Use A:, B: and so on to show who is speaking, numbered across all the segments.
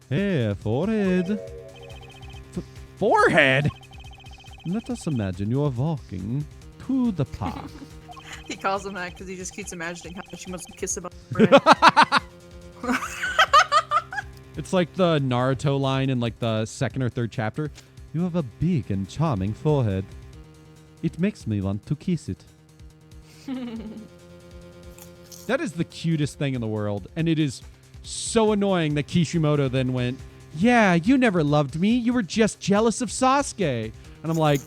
A: Hey, forehead. Forehead? Let us imagine you are walking to the park.
B: He calls him that because he just keeps imagining how much he wants to kiss him on the forehead.
A: It's like the Naruto line in like the second or third chapter. You have a big and charming forehead. It makes me want to kiss it. That is the cutest thing in the world. And it is so annoying that Kishimoto then went, yeah, you never loved me. You were just jealous of Sasuke. And I'm like,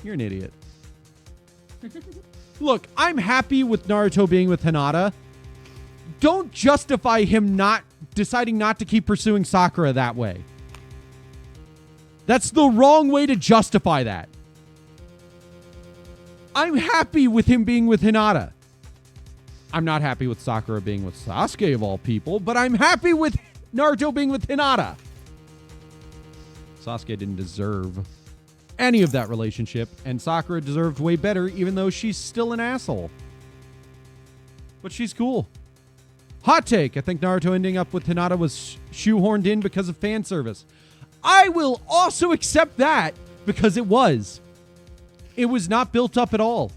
A: you're an idiot. Look, I'm happy with Naruto being with Hinata. Don't justify him not deciding not to keep pursuing Sakura that way. That's the wrong way to justify that. I'm happy with him being with Hinata. I'm not happy with Sakura being with Sasuke of all people, but I'm happy with Naruto being with Hinata. Sasuke didn't deserve any of that relationship, and Sakura deserved way better, even though she's still an asshole. But she's cool. Hot take. I think Naruto ending up with Hinata was shoehorned in because of fan service. I will also accept that because it was. It was not built up at all.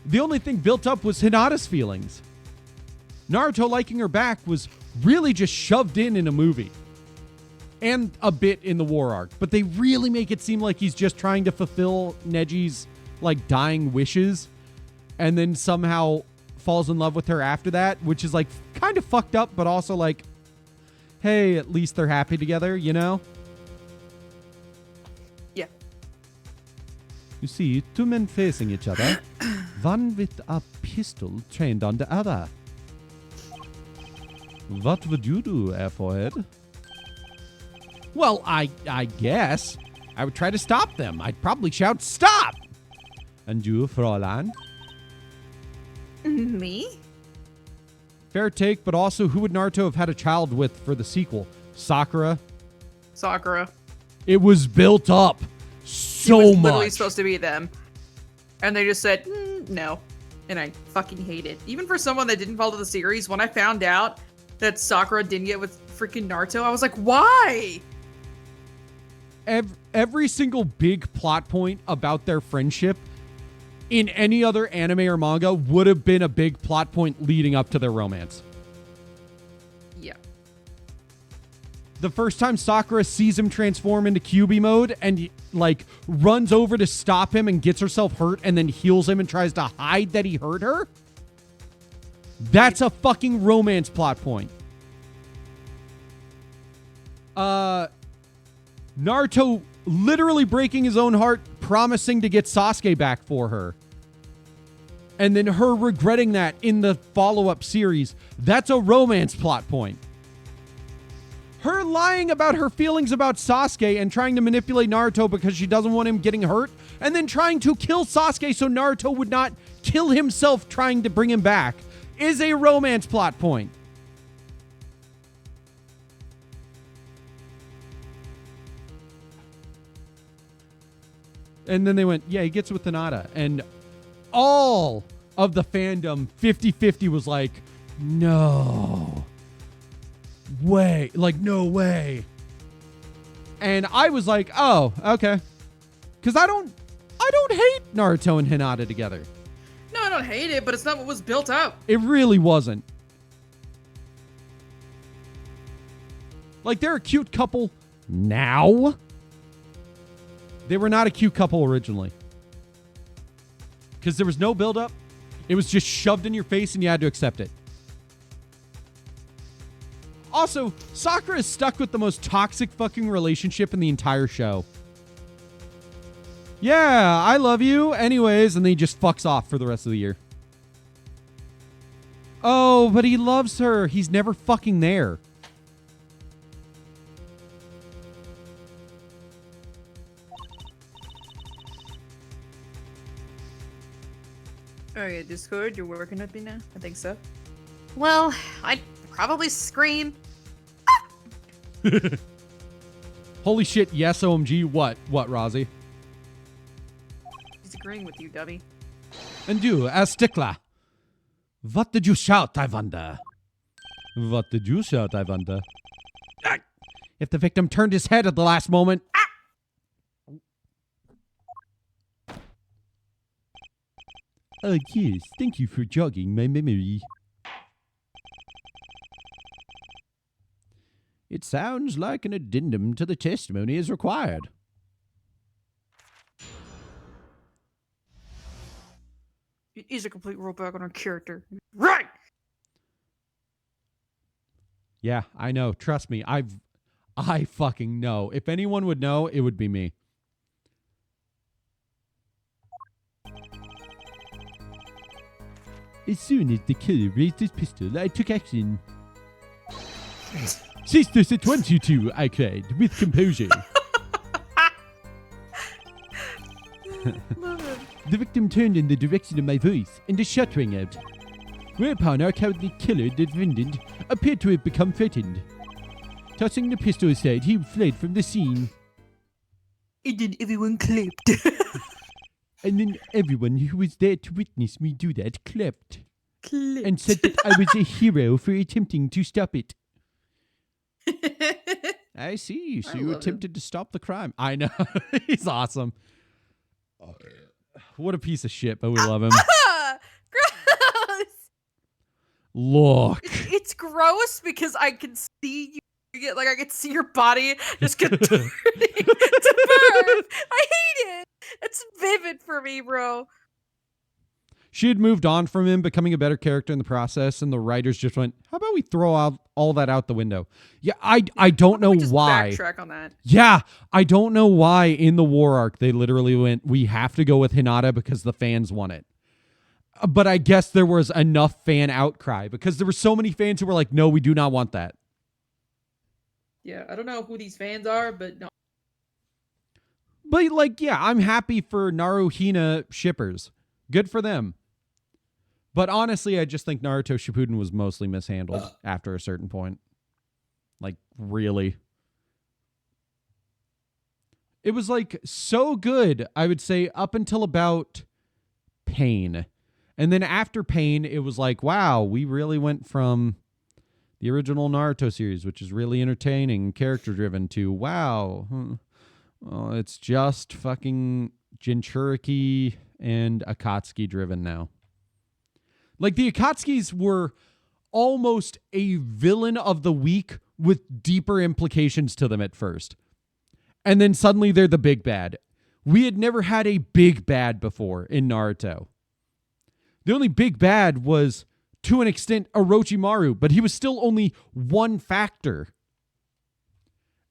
A: The only thing built up was Hinata's feelings. Naruto liking her back was really just shoved in a movie. And a bit in the war arc. But they really make it seem like he's just trying to fulfill Neji's, like, dying wishes. And then somehow falls in love with her after that. Which is, like, kind of fucked up. But also, like, hey, at least they're happy together, you know?
B: Yeah.
A: You see, two men facing each other. One with a pistol trained on the other. What would you do, Airforehead? Well, I guess I would try to stop them. I'd probably shout, stop! And you, Fräulein?
B: Me?
A: Fair take, but also who would Naruto have had a child with for the sequel? Sakura?
B: Sakura.
A: It was built up so
B: it was
A: much.
B: literally supposed to be them. And they just said, no. And I fucking hate it. Even for someone that didn't follow the series, when I found out that Sakura didn't get with freaking Naruto, I was like, why?
A: Every single big plot point about their friendship in any other anime or manga would have been a big plot point leading up to their romance.
B: Yeah.
A: The first time Sakura sees him transform into Kyuubi mode and, like, runs over to stop him and gets herself hurt and then heals him and tries to hide that he hurt her, that's a fucking romance plot point. Naruto literally breaking his own heart, promising to get Sasuke back for her. And then her regretting that in the follow-up series. That's a romance plot point. Her lying about her feelings about Sasuke and trying to manipulate Naruto because she doesn't want him getting hurt, and then trying to kill Sasuke so Naruto would not kill himself trying to bring him back, is a romance plot point. And then they went, yeah, he gets with Hinata. And all of the fandom, 50-50, was like, no way. Like, no way. And I was like, oh, okay. Because I don't hate Naruto and Hinata together.
B: No, I don't hate it, but it's not what was built up.
A: It really wasn't. Like, they're a cute couple now. They were not a cute couple originally. Because there was no build-up. It was just shoved in your face and you had to accept it. Also, Sakura is stuck with the most toxic fucking relationship in the entire show. Yeah, I love you. Anyways, and then he just fucks off for the rest of the year. Oh, but he loves her. He's never fucking there.
B: Oh yeah, Discord, you're working with me now? I think so.
C: Well, I'd probably scream.
A: Holy shit, yes, OMG. What, Rozzy?
B: He's agreeing with you, Dubby.
A: And you, as Stickler. What did you shout, I wonder? What did you shout, I wonder? Ah, if the victim turned his head at the last moment. Yes, thank you for jogging my memory. It sounds like an addendum to the testimony is required.
B: It is a complete rollback on our character. Right!
A: Yeah, I know. Trust me. I fucking know. If anyone would know, it would be me. As soon as the killer raised his pistol, I took action. Cease at once, you two, I cried, with composure.
B: Love it.
A: The victim turned in the direction of my voice, and a shot rang out. Whereupon our cowardly killer, the defendant, appeared to have become threatened. Tossing the pistol aside, he fled from the scene.
B: And then everyone clapped.
A: And then everyone who was there to witness me do that clapped.
B: Clapped.
A: And said that I was a hero for attempting to stop it. I see. So
B: I
A: you
B: love
A: attempted to stop the crime. I know. He's awesome. What a piece of shit, but we love him.
B: Gross!
A: Look.
B: It's gross because I can see you. Like, I can see your body just contorting to birth. I hate it. It's vivid for me, bro.
A: She had moved on from him, becoming a better character in the process, and the writers just went, how about we throw out all that out the window? Yeah, I don't know
B: We just
A: why.
B: backtrack on that.
A: Yeah, I don't know why in the war arc they literally went, we have to go with Hinata because the fans want it. But I guess there was enough fan outcry because there were so many fans who were like, no, we do not want that.
B: Yeah, I don't know who these fans are, but no.
A: But like, yeah, I'm happy for Naru Hina shippers. Good for them. But honestly, I just think Naruto Shippuden was mostly mishandled after a certain point. Like, really. It was like so good, I would say, up until about Pain. And then after Pain, it was like, wow, we really went from the original Naruto series, which is really entertaining, character-driven, to, wow, well, it's just fucking Jinchuriki and Akatsuki-driven now. Like, the Akatsukis were almost a villain of the week with deeper implications to them at first. And then suddenly they're the big bad. We had never had a big bad before in Naruto. The only big bad was, to an extent, Orochimaru, but he was still only one factor.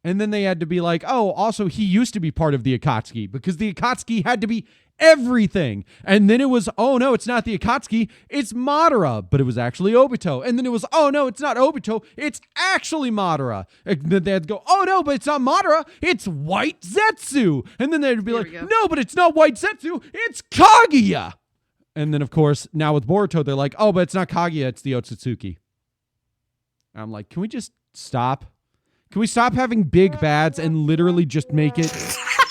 A: And then they had to be like, oh, also he used to be part of the Akatsuki, because the Akatsuki had to be everything. And then it was, oh no, it's not the Akatsuki, it's Madara, but it was actually Obito. And then it was, oh no, it's not Obito, it's actually Madara. And then they had to go, oh no, but it's not Madara, it's White Zetsu. And then they'd be
B: There
A: like,
B: we go.
A: no, but it's not White Zetsu, it's Kaguya. And then of course, now with Boruto, they're like, oh, but it's not Kaguya, it's the Otsutsuki. And I'm like, can we just stop? Can we stop having big bads and literally just make it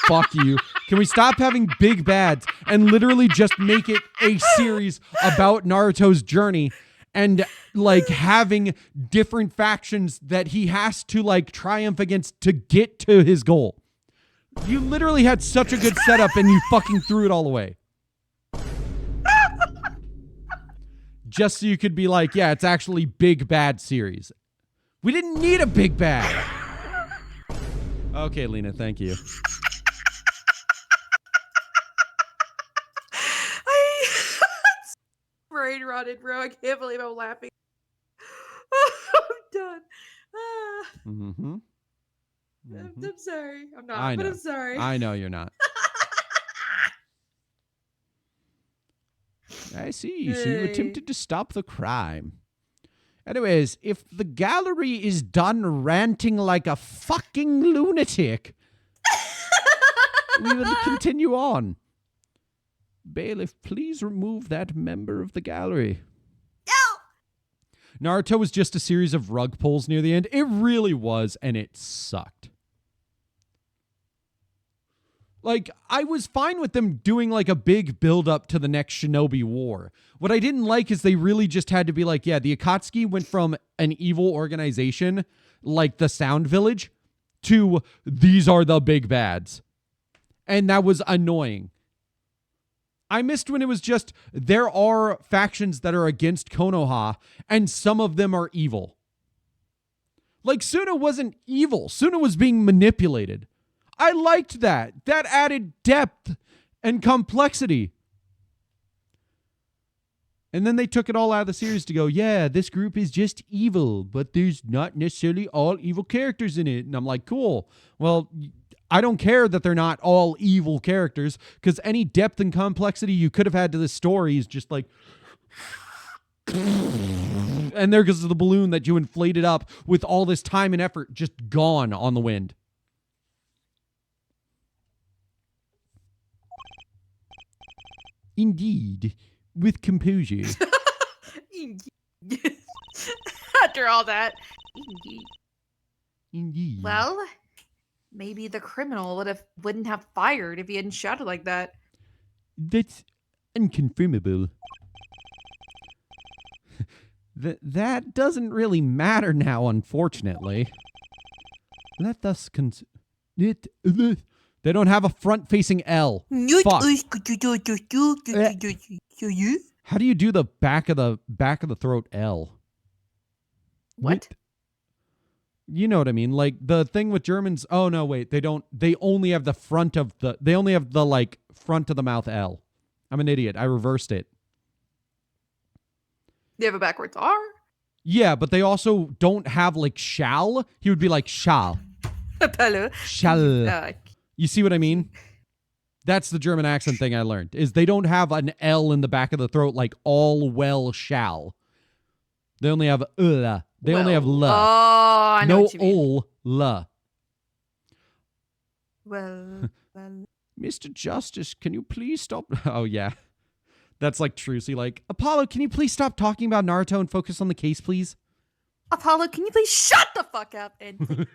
A: fuck you? Can we stop having big bads and literally just make it a series about Naruto's journey and like having different factions that he has to like triumph against to get to his goal? You literally had such a good setup and you fucking threw it all away. Just so you could be like, yeah, it's actually big bad series. We didn't need a big bad. Okay, Lena, thank you.
B: Brain rotted, bro. I can't believe I'm laughing. I'm done.
A: Mm-hmm.
B: I'm sorry. I'm not,
A: I
B: but
A: know.
B: I'm sorry.
A: I know you're not. I see. So you
B: Hey.
A: attempted to stop the crime. Anyways, if the gallery is done ranting like a fucking lunatic, we will continue on. Bailiff, please remove that member of the gallery. No! Naruto was just a series of rug pulls near the end. It really was, and it sucked. Like, I was fine with them doing like a big build up to the next Shinobi War. What I didn't like is they really just had to be like, yeah, the Akatsuki went from an evil organization like the Sound Village to these are the big bads. And that was annoying. I missed when it was just, there are factions that are against Konoha, and some of them are evil. Like, Suna wasn't evil. Suna was being manipulated. I liked that. That added depth and complexity. And then they took it all out of the series to go, yeah, this group is just evil, but there's not necessarily all evil characters in it. And I'm like, cool. Well, I don't care that they're not all evil characters, because any depth and complexity you could have had to this story is just like... and there goes the balloon that you inflated up with all this time and effort just gone on the wind. Indeed. With composure.
C: After all that.
A: Indeed.
C: Well, maybe the criminal wouldn't have fired if he hadn't shouted like that.
A: That's unconfirmable. That doesn't really matter now, unfortunately. Let us they don't have a front-facing L. Fuck. How do you do the back of the throat L?
C: What?
A: You know what I mean? Like the thing with Germans. Oh no, wait. They don't. They only have the front of the. They only have the like front of the mouth L. I'm an idiot. I reversed it.
C: They have a backwards R?
A: Yeah, but they also don't have like shall. He would be like shall. Shall. You see what I mean? That's the German accent thing I learned, is they don't have an L in the back of the throat like all well shall. They only have They only have la.
C: Oh, I know
A: no
C: what you mean.
A: ol, la.
C: Well.
A: Mr. Justice, can you please stop? Oh, yeah. That's like Trucy, like, Apollo, can you please stop talking about Naruto and focus on the case, please?
C: Apollo, can you please shut the fuck up and